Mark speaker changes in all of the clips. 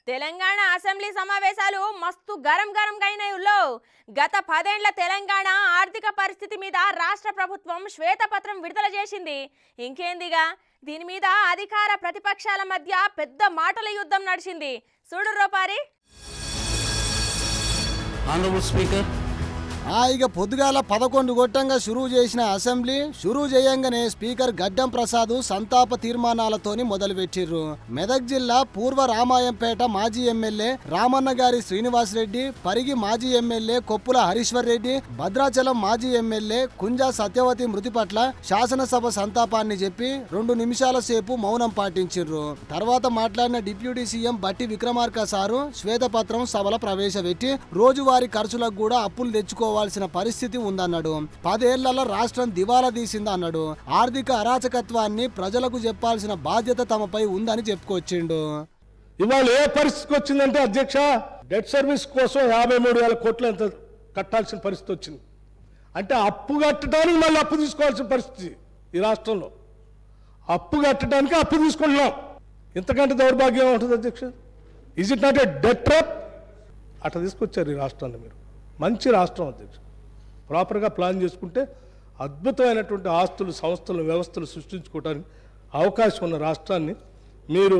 Speaker 1: Telangana assembly సమావేశాలు మస్తు గరంగా అయినాయుల్లో. గత 10 ఏళ్ల తెలంగాణ ఆర్థిక పరిస్థితి మీద రాష్ట్ర ప్రభుత్వం శ్వేతపత్రం విడుదల చేసింది. ఇంకేందిగా దీని మీద అధికార ప్రతిపక్షాల మధ్య పెద్ద మాటల యుద్ధం నడిచింది. చూడు రోపారి.
Speaker 2: ఆనరబుల్ స్పీకర్,
Speaker 3: ఇక పొద్దుగాల 11 గొట్టంగా షురూ చేసిన అసెంబ్లీ షురూ చేయంగానే స్పీకర్ గడ్డం ప్రసాద్ సంతాప తీర్మానాలతోని మొదలుపెట్టిర్రు. మెదక్ జిల్లా పూర్వ రామాయంపేట మాజీ ఎమ్మెల్యే రామన్న గారి శ్రీనివాస్ రెడ్డి, పరిగి మాజీ ఎమ్మెల్యే కొప్పుల హరీశ్వర్ రెడ్డి, భద్రాచలం మాజీ ఎమ్మెల్యే కుంజా సత్యవతి మృతి పట్ల శాసనసభ సంతాపాన్ని చెప్పి 2 నిమిషాల సేపు మౌనం పాటించిర్రు. తర్వాత మాట్లాడిన డిప్యూటీ సీఎం బట్టి విక్రమార్క సారు శ్వేతపత్రం సభలో ప్రవేశపెట్టి రోజువారీ ఖర్చులకు కూడా అప్పులు తెచ్చుకోవాల్సిన పరిస్థితి ఉందన్నాడు. 10 ఏళ్లలో రాష్ట్రం దివాలా తీసిందన్నాడు. ఆర్థిక అరాచకత్వాన్ని ప్రజలకు చెప్పాల్సిన బాధ్యత తమపై ఉందని చెప్పుకొచ్చిండు.
Speaker 4: ఇవాళ ఏ పరిస్థితికి వచ్చిందంటే అధ్యక్ష, డెట్ సర్వీస్ కోసం 53,000 కోట్లు ఎంత కట్టాల్సిన పరిస్థితి వచ్చింది. అంటే అప్పు కట్టడానికి మళ్ళీ అప్పు తీసుకోవాల్సిన పరిస్థితి ఈ రాష్ట్రంలో. అప్పు కట్టడానికి అప్పు తీసుకుంటున్నాం. ఇంతకంటే దౌర్భాగ్యం ఉంటుంది అధ్యక్ష. Is it not a debt trap? అట్లా తీసుకొచ్చారు ఈ రాష్ట్రాన్ని. మీరు మంచి రాష్ట్రం అధ్యక్ష. ప్రాపర్గా ప్లాన్ చేసుకుంటే అద్భుతమైనటువంటి ఆస్తులు, సంస్థలు, వ్యవస్థలు సృష్టించుకోవడానికి అవకాశం ఉన్న రాష్ట్రాన్ని మీరు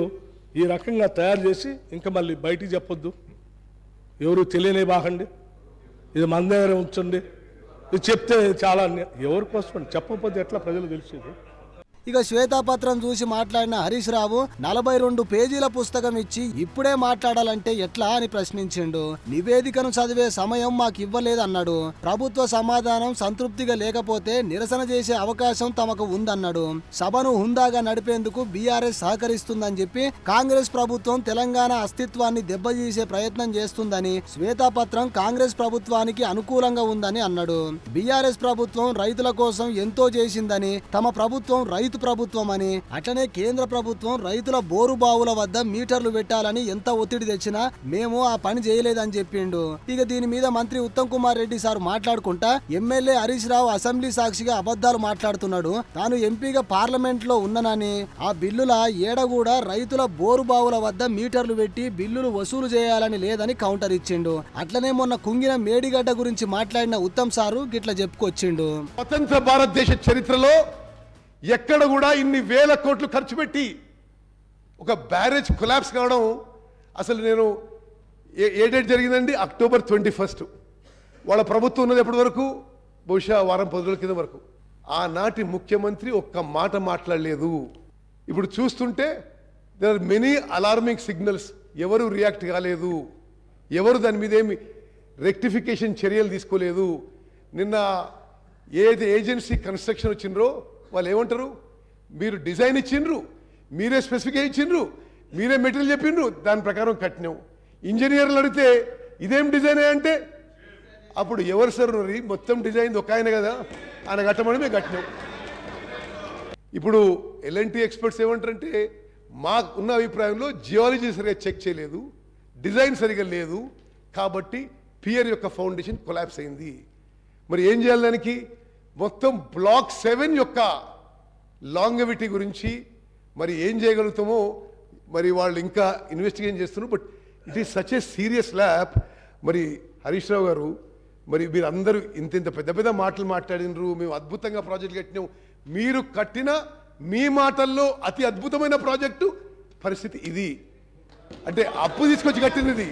Speaker 4: ఈ రకంగా తయారు చేసి ఇంకా మళ్ళీ బయటికి చెప్పొద్దు, ఎవరు తెలియనే బాగండి, ఇది మన దగ్గర ఉంచండి, ఇది చెప్తే చాలా ఎవరి కోసం చెప్పకపోతే ఎట్లా ప్రజలు తెలిసేది?
Speaker 3: ఇక శ్వేతపత్రం చూసి మాట్లాడిన హరీష్ రావు 42 పేజీల పుస్తకం ఇచ్చి ఇప్పుడే మాట్లాడాలంటే ఎట్లా అని ప్రశ్నించిండు. నివేదికను చదివే సమయం మాకు ఇవ్వలేదన్నాడు. ప్రభుత్వ సమాధానం సంతృప్తిగా లేకపోతే నిరసన చేసే అవకాశం తమకు ఉందన్నాడు. సభను హుందాగా నడిపేందుకు బీఆర్ఎస్ సహకరిస్తుందని చెప్పి కాంగ్రెస్ ప్రభుత్వం తెలంగాణ అస్తిత్వాన్ని దెబ్బతీసే ప్రయత్నం చేస్తుందని, శ్వేతపత్రం కాంగ్రెస్ ప్రభుత్వానికి అనుకూలంగా ఉందని అన్నాడు. బీఆర్ఎస్ ప్రభుత్వం రైతుల కోసం ఎంతో చేసిందని, తమ ప్రభుత్వం రైతు ప్రభుత్వం అని, అట్లనే కేంద్ర ప్రభుత్వం రైతుల బోరు బావుల వద్ద మీటర్లు పెట్టాలని ఎంత ఒత్తిడి తెచ్చినా మేము ఆ పని చేయలేదని చెప్పిండు. ఇక దీని మీద మంత్రి ఉత్తమ్ కుమార్ రెడ్డి సార్ మాట్లాడుకుంటా ఎమ్మెల్యే హరీష్ రావు అసెంబ్లీ సాక్షిగా అబద్ధాలు మాట్లాడుతున్నాడు, తాను ఎంపీగా పార్లమెంట్ లో ఉన్ననని, ఆ బిల్లుల ఏడగూడా రైతుల బోరు బావుల వద్ద మీటర్లు పెట్టి బిల్లులు వసూలు చేయాలని లేదని కౌంటర్ ఇచ్చిండు. అట్లనే మొన్న కుంగిన మేడిగడ్డ గురించి మాట్లాడిన ఉత్తమ్ సారు గిట్ల చెప్పుకొచ్చిండు.
Speaker 5: స్వతంత్ర భారతదేశ చరిత్రలో ఎక్కడ కూడా ఇన్ని వేల కోట్లు ఖర్చు పెట్టి ఒక బ్యారేజ్ కొలాప్స్ కావడం, అసలు నేను ఏ డేట్ జరిగిందండి? అక్టోబర్ 21. వాళ్ళ ప్రభుత్వం ఉన్నది ఎప్పటి వరకు? బహుశా వారం 10 రోజుల కింద వరకు. ఆనాటి ముఖ్యమంత్రి ఒక్క మాట మాట్లాడలేదు. ఇప్పుడు చూస్తుంటే there are many alarming signals. ఎవరు రియాక్ట్ కాలేదు, ఎవరు దాని మీద ఏమి రెక్టిఫికేషన్ చర్యలు తీసుకోలేదు. నిన్న ఏది ఏజెన్సీ కన్స్ట్రక్షన్ వచ్చిండ్రో వాళ్ళు ఏమంటారు? మీరు డిజైన్ ఇచ్చిండ్రు, మీరే స్పెసిఫికేషన్ ఇచ్చిండ్రు, మీరే మెటీరియల్ చెప్పిండ్రు, దాని ప్రకారం కట్టినాం. ఇంజనీర్లు అడిగితే ఇదేం డిజైన్ అంటే అప్పుడు ఎవరు సార్ మొత్తం డిజైన్ ఒక ఆయన కదా, ఆయన కట్టమని మేము కట్టినాం. ఇప్పుడు ఎల్ఎన్టీ ఎక్స్పర్ట్స్ ఏమంటారంటే మాకు ఉన్న అభిప్రాయంలో జియాలజీ సరిగా చెక్ చేయలేదు, డిజైన్ సరిగా లేదు, కాబట్టి పియర్ యొక్క ఫౌండేషన్ కొలాప్స్ అయింది. మరి ఏం చేయాలి? దానికి మొత్తం బ్లాక్ 7 యొక్క లాంగవిటీ గురించి మరి ఏం చేయగలుగుతామో మరి వాళ్ళు ఇంకా ఇన్వెస్టిగేషన్ చేస్తున్నారు. But it is such a serious lab. మరి హరీష్ రావు గారు, మరి మీరు అందరూ ఇంత పెద్ద పెద్ద మాటలు మాట్లాడినరు, మేము అద్భుతంగా ప్రాజెక్ట్ కట్టినాం. మీరు కట్టిన మీ మాటల్లో అతి అద్భుతమైన ప్రాజెక్టు పరిస్థితి ఇది. అంటే అప్పు తీసుకొచ్చి కట్టినది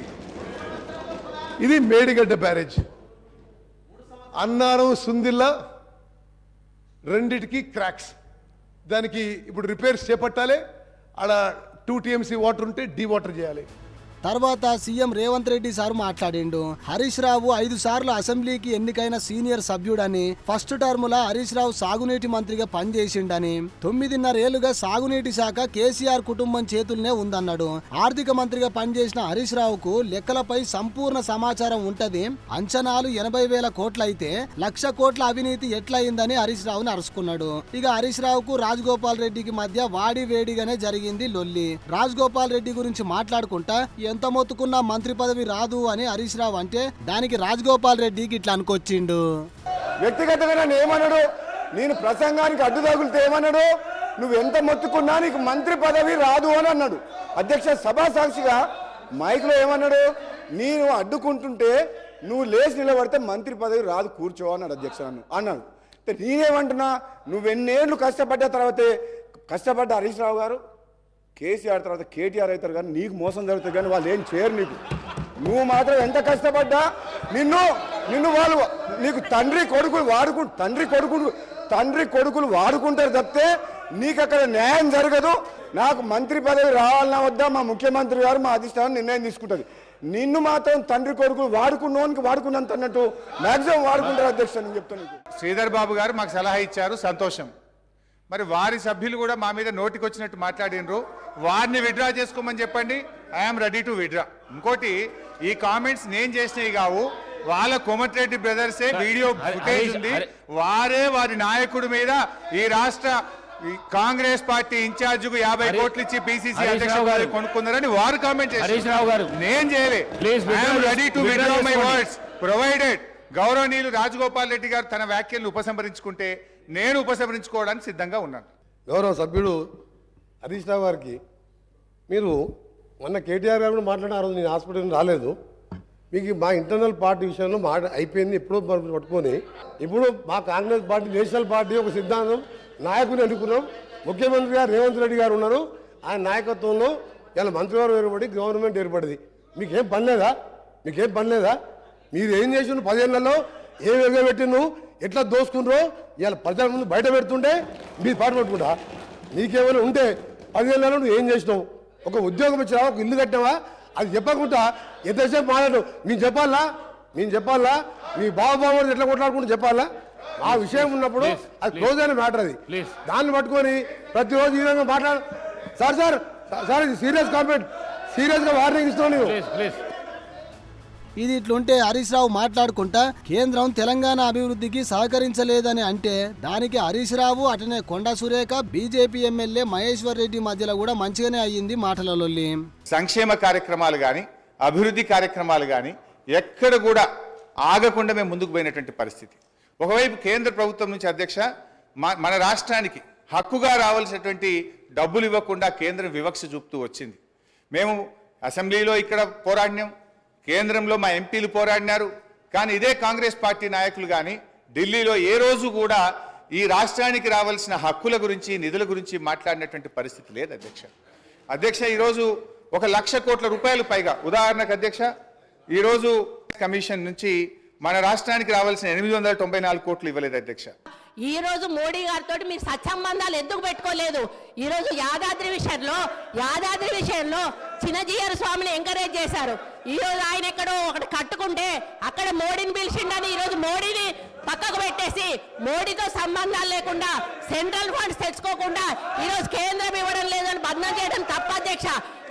Speaker 5: ఇది మేడిగడ్డ బ్యారేజ్. అన్నారం సుందిల్లా రెండిటికి క్రాక్స్. దానికి ఇప్పుడు రిపేర్స్ చేపట్టాలి. ఆడ 2 TMC వాటర్ ఉంటే డీ వాటర్ చేయాలి.
Speaker 3: తర్వాత సీఎం రేవంత్ రెడ్డి సార్ మాట్లాడిండు. హరీష్ రావు 5 సార్లు అసెంబ్లీకి ఎన్నికైన సీనియర్ సభ్యుడని, ఫస్ట్ టర్మ్ లా హరీష్ రావు సాగునీటి మంత్రిగా పనిచేసిండని, 9.5 ఏళ్లుగా సాగునీటి శాఖ కేసీఆర్ కుటుంబం చేతుల్నే ఉందన్నాడు. ఆర్థిక మంత్రిగా పనిచేసిన హరీష్ రావుకు లెక్కలపై సంపూర్ణ సమాచారం ఉంటది. అంచనాలు 80,000 కోట్లయితే 1,00,000 కోట్ల అవినీతి ఎట్లయిందని హరీష్ రావుని అరుచుకున్నాడు. ఇక హరీష్ రావుకు రాజగోపాల్ రెడ్డికి మధ్య వాడి వేడిగానే జరిగింది లొల్లి. రాజగోపాల్ రెడ్డి గురించి మాట్లాడుకుంటా ఎంత మొత్తుకున్నా మంత్రి పదవి రాదు అని హరీష్ రావు అంటే దానికి రాజగోపాల్ రెడ్డికి ఇట్లా అనుకొచ్చిండు.
Speaker 6: వ్యక్తిగతంగా నన్ను ఏమన్నాడు? నేను ప్రసంగానికి అడ్డు తగులుతే ఏమన్నాడు? నువ్వు ఎంత మొత్తుకున్నా నీకు మంత్రి పదవి రాదు అని అన్నాడు. అధ్యక్ష, సభా సాక్షిగా మైక్లో ఏమన్నాడు, నేను అడ్డుకుంటుంటే నువ్వు లేచి నిలబడితే మంత్రి పదవి రాదు, కూర్చో అన్నాడు అధ్యక్ష అన్నాడు. నేనేమంటున్నా, నువ్వెన్నేళ్ళు కష్టపడ్డ తర్వాతే కష్టపడ్డ హరీష్ రావు గారు కేసీఆర్ తర్వాత కేటీఆర్ అవుతారు, కానీ నీకు మోసం జరుగుతుంది, కానీ వాళ్ళు ఏం చేయరు నీకు. నువ్వు మాత్రం ఎంత కష్టపడ్డా నిన్ను వాళ్ళు నీకు తండ్రి కొడుకులు వాడుకుంటారు తప్పితే నీకు అక్కడ న్యాయం జరగదు. నాకు మంత్రి పదవి రావాలన్నా వద్దా మా ముఖ్యమంత్రి గారు మా అధిష్టానం నిర్ణయం తీసుకుంటుంది. నిన్ను మాత్రం తండ్రి కొడుకులు వాడుకున్నంత అన్నట్టు మ్యాక్సిమం వాడుకుంటారు అధ్యక్ష. నేను చెప్తాను.
Speaker 2: శ్రీధర్ బాబు గారు మాకు సలహా ఇచ్చారు, సంతోషం. మరి వారి సభ్యులు కూడా మా మీద నోటికి వచ్చినట్టు మాట్లాడినరు, వారిని విత్డ్రా చేసుకోమని చెప్పండి. I'm ready to withdraw. ఇంకోటి, ఈ కామెంట్స్ నేను చేసినవి కావు, వాళ్ళ కోమటిరెడ్డి బ్రదర్సే వీడియో ఫుటేజ్ ఉంది, వారే వారి నాయకుడి మీద ఈ రాష్ట్ర కాంగ్రెస్ పార్టీ ఇన్ఛార్జ్ కు 50 కోట్లు ఇచ్చి పిసిసి అధ్యక్షుడు కొనుక్కున్నారని వారు కామెంట్ చేశారు. నేను చేయలే. I'm ready to withdraw my words provided గౌరవనీయులు రాజగోపాల్ రెడ్డి గారు తన వ్యాఖ్యలను ఉపసంహరించుకుంటే నేను ఉపసంహరించుకోవడానికి సిద్ధంగా ఉన్నాను.
Speaker 5: గౌరవ సభ్యుడు హరీష్ రావు గారికి, మీరు మొన్న కేటీఆర్ గారు మాట్లాడిన రోజు నేను హాస్పిటల్ రాలేదు, మీకు మా ఇంటర్నల్ పార్టీ విషయంలో మాట అయిపోయింది ఎప్పుడో పట్టుకొని, ఇప్పుడు మా కాంగ్రెస్ పార్టీ నేషనల్ పార్టీ ఒక సిద్ధాంతం నాయకుని ఎన్నుకున్నాం. ముఖ్యమంత్రి గారు రేవంత్ రెడ్డి గారు ఉన్నారు, ఆయన నాయకత్వంలో ఇలా మంత్రివర్గం ఏర్పడి గవర్నమెంట్ ఏర్పడింది. మీకేం పని లేదా? మీరు ఏం చేసిన 10 ఏళ్లలో ఏ వేగం పెట్టిను, ఎట్లా దోసుకున్నారో ఇలా ప్రజల ముందు బయట పెడుతుంటే మీరు పాటు పట్టుకుంటా. నీకేమైనా ఉంటే 10 ఏళ్లలో నువ్వు ఏం చేసినావు, ఒక ఉద్యోగం ఇచ్చినావా, ఒక ఇల్లు కట్టావా, అది చెప్పకుండా ఎంతసేపు మాట్లాడు. మేము చెప్పాలా మీ బాబు ఎట్లా కొట్లాడుకుంటూ చెప్పాలా? ఆ విషయం ఉన్నప్పుడు అది క్లోజ్ అయిన మ్యాటర్. అది దాన్ని పట్టుకొని ప్రతిరోజు ఈ విధంగా మాట్లాడు. సార్ ఇది సీరియస్ కామెంట్, సీరియస్గా వార్నింగ్ ఇస్తున్నావు నీవు.
Speaker 3: ఇది ఇట్లుంటే హరీష్ రావు మాట్లాడుకుంటా కేంద్రం తెలంగాణ అభివృద్ధికి సహకరించలేదని అంటే దానికి హరీష్ రావు అటనే కొండా సురేఖ బీజేపీ ఎమ్మెల్యే మహేశ్వర్ రెడ్డి మధ్యలో కూడా మంచిగానే అయ్యింది మాటలలో.
Speaker 2: సంక్షేమ కార్యక్రమాలు కానీ అభివృద్ధి కార్యక్రమాలు కానీ ఎక్కడ కూడా ఆగకుండా మేము ముందుకు పోయినటువంటి పరిస్థితి. ఒకవైపు కేంద్ర ప్రభుత్వం నుంచి అధ్యక్ష మన రాష్ట్రానికి హక్కుగా రావాల్సినటువంటి డబ్బులు ఇవ్వకుండా కేంద్రం వివక్ష చూపుతూ వచ్చింది. మేము అసెంబ్లీలో ఇక్కడ పోరాడినాం, కేంద్రంలో మా ఎంపీలు పోరాడినారు, కానీ ఇదే కాంగ్రెస్ పార్టీ నాయకులు కానీ ఢిల్లీలో ఏ రోజు కూడా ఈ రాష్ట్రానికి రావాల్సిన హక్కుల గురించి నిధుల గురించి మాట్లాడినటువంటి పరిస్థితి లేదు అధ్యక్ష. ఈరోజు 1,00,000 కోట్ల రూపాయలు పైగా, ఉదాహరణకు అధ్యక్ష, ఈరోజు కమిషన్ నుంచి మన రాష్ట్రానికి రావాల్సిన 894 కోట్లు ఇవ్వలేదు అధ్యక్ష.
Speaker 7: ఈ రోజు మోడీ గారితో మీరు సత్సంబంధాలు ఎందుకు పెట్టుకోలేదు? ఈ రోజు యాదాద్రి విషయంలో చిన్నజీయర్ స్వామిని ఎంకరేజ్ చేశారు. ఈ రోజు ఆయన ఎక్కడో ఒకటి కట్టుకుంటే అక్కడ మోడీని పిలిచిండని ఈ రోజు మోడీని పక్కకు పెట్టేసి మోడీతో సంబంధాలు లేకుండా సెంట్రల్ ఫండ్స్ తెచ్చుకోకుండా ఈ రోజు కేంద్రం ఇవ్వడం లేదని బంధం చేయడం తప్ప అధ్యక్ష.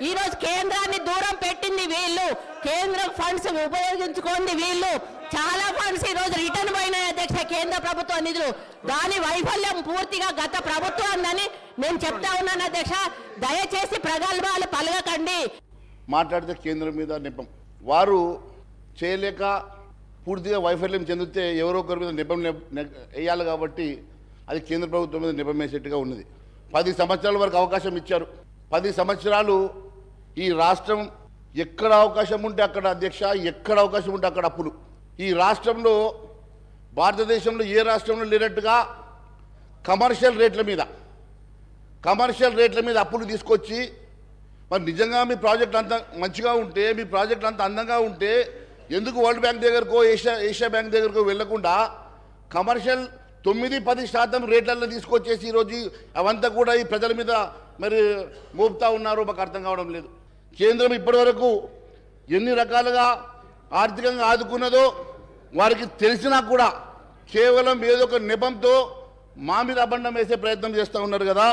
Speaker 7: ఈ రోజు కేంద్రాన్ని దూరం పెట్టింది వీళ్ళు, కేంద్రం ఫండ్స్ ఉపయోగించుకోండి వీళ్ళు. చాలా ఫండ్స్ ఈ రోజు రిటర్న్ పోయినాయి అధ్యక్ష, కేంద్ర ప్రభుత్వ నిధులు. దాని వైఫల్యం పూర్తిగా గత ప్రభుత్వం ఉందని నేను చెప్తా ఉన్నాను అధ్యక్ష. దయచేసి ప్రగల్భాలు పలకకండి.
Speaker 8: మాట్లాడితే కేంద్రం మీద నెపం, వారు చేయలేక పూర్తిగా వైఫల్యం చెందితే ఎవరో ఒకరి మీద నెపం వేయాలి కాబట్టి అది కేంద్ర ప్రభుత్వం మీద నెపం వేసేట్టుగా ఉన్నది. 10 సంవత్సరాల వరకు అవకాశం ఇచ్చారు. 10 సంవత్సరాలు ఈ రాష్ట్రం ఎక్కడ అవకాశం ఉంటే అక్కడ అధ్యక్ష, ఎక్కడ అవకాశం ఉంటే అక్కడ అప్పులు. ఈ రాష్ట్రంలో భారతదేశంలో ఏ రాష్ట్రంలో లేనట్టుగా కమర్షియల్ రేట్ల మీద అప్పులు తీసుకొచ్చి, మరి నిజంగా మీ ప్రాజెక్ట్ అంత మంచిగా ఉంటే, మీ ప్రాజెక్ట్ అంత అందంగా ఉంటే ఎందుకు వరల్డ్ బ్యాంక్ దగ్గరకో ఏషియా బ్యాంక్ దగ్గరకో వెళ్లకుండా కమర్షియల్ 9-10% రేట్లలో తీసుకొచ్చేసి ఈరోజు అవంతా కూడా ఈ ప్రజల మీద మరి మోపుతా ఉన్నారో మాకు అర్థం కావడం లేదు. కేంద్రం ఇప్పటివరకు ఎన్ని రకాలుగా ఆర్థికంగా ఆదుకున్నదో వారికి తెలిసినా కూడా కేవలం ఏదో ఒక నెపంతో మా మీద అబండం వేసే ప్రయత్నం చేస్తూ ఉన్నారు కదా.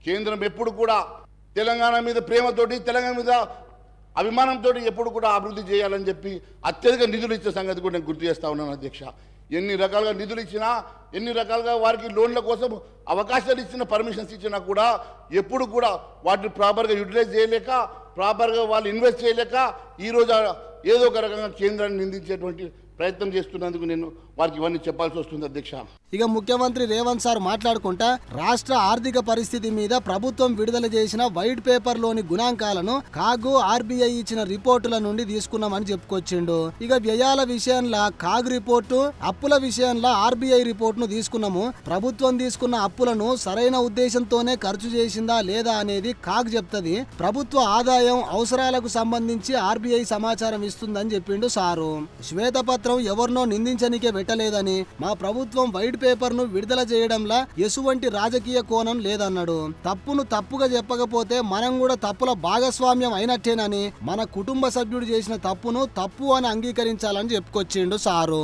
Speaker 8: కేంద్రం ఎప్పుడు కూడా తెలంగాణ మీద ప్రేమతోటి, తెలంగాణ మీద అభిమానంతో ఎప్పుడు కూడా అభివృద్ధి చేయాలని చెప్పి అత్యధిక నిధులు ఇచ్చే సంగతి కూడా నేను గుర్తు చేస్తూ ఉన్నాను అధ్యక్ష. ఎన్ని రకాలుగా నిధులు ఇచ్చినా, ఎన్ని రకాలుగా వారికి లోన్ల కోసం అవకాశాలు ఇచ్చిన, పర్మిషన్స్ ఇచ్చినా కూడా ఎప్పుడు కూడా వాటిని ప్రాపర్గా యూటిలైజ్ చేయలేక, ప్రాపర్గా వాళ్ళు ఇన్వెస్ట్ చేయలేక ఈరోజు ఏదో ఒక రకంగా కేంద్రాన్ని నిందించేటువంటి ప్రయత్నం చేస్తున్నందుకు నేను వారికి ఇవన్నీ చెప్పాల్సి వస్తుంది అధ్యక్ష.
Speaker 3: ఇక ముఖ్యమంత్రి రేవంత్ సార్ మాట్లాడుకుంటా రాష్ట్ర ఆర్థిక పరిస్థితి మీద ప్రభుత్వం విడుదల చేసిన వైట్ పేపర్ లోని గుణాంకాలను కాగు ఆర్బీఐ ఇచ్చిన రిపోర్టుల నుండి తీసుకున్నామని చెప్పుకొచ్చిండు. ఇక వ్యయాల విషయంలో కాగ్ రిపోర్టు, అప్పుల విషయంలో ఆర్బీఐ రిపోర్టును తీసుకున్నాము. ప్రభుత్వం తీసుకున్న అప్పులను సరైన ఉద్దేశంతోనే ఖర్చు చేసిందా లేదా అనేది కాగ్ చెప్తది. ప్రభుత్వ ఆదాయం అవసరాలకు సంబంధించి ఆర్బీఐ సమాచారం ఇస్తుందని చెప్పిండు సారు. శ్వేతపత్రం ఎవరినో నిందించనికే పెట్టలేదని, మా ప్రభుత్వం వైట్ పేపర్ ను విడుదల చేయడంలో ఎటువంటి రాజకీయ కోణం లేదన్నాడు. తప్పును తప్పుగా చెప్పకపోతే మనం కూడా తప్పుల భాగస్వామ్యం అయినట్టేనని, మన కుటుంబ సభ్యుడు చేసిన తప్పును తప్పు అని అంగీకరించాలని చెప్పుకొచ్చిండు సారు.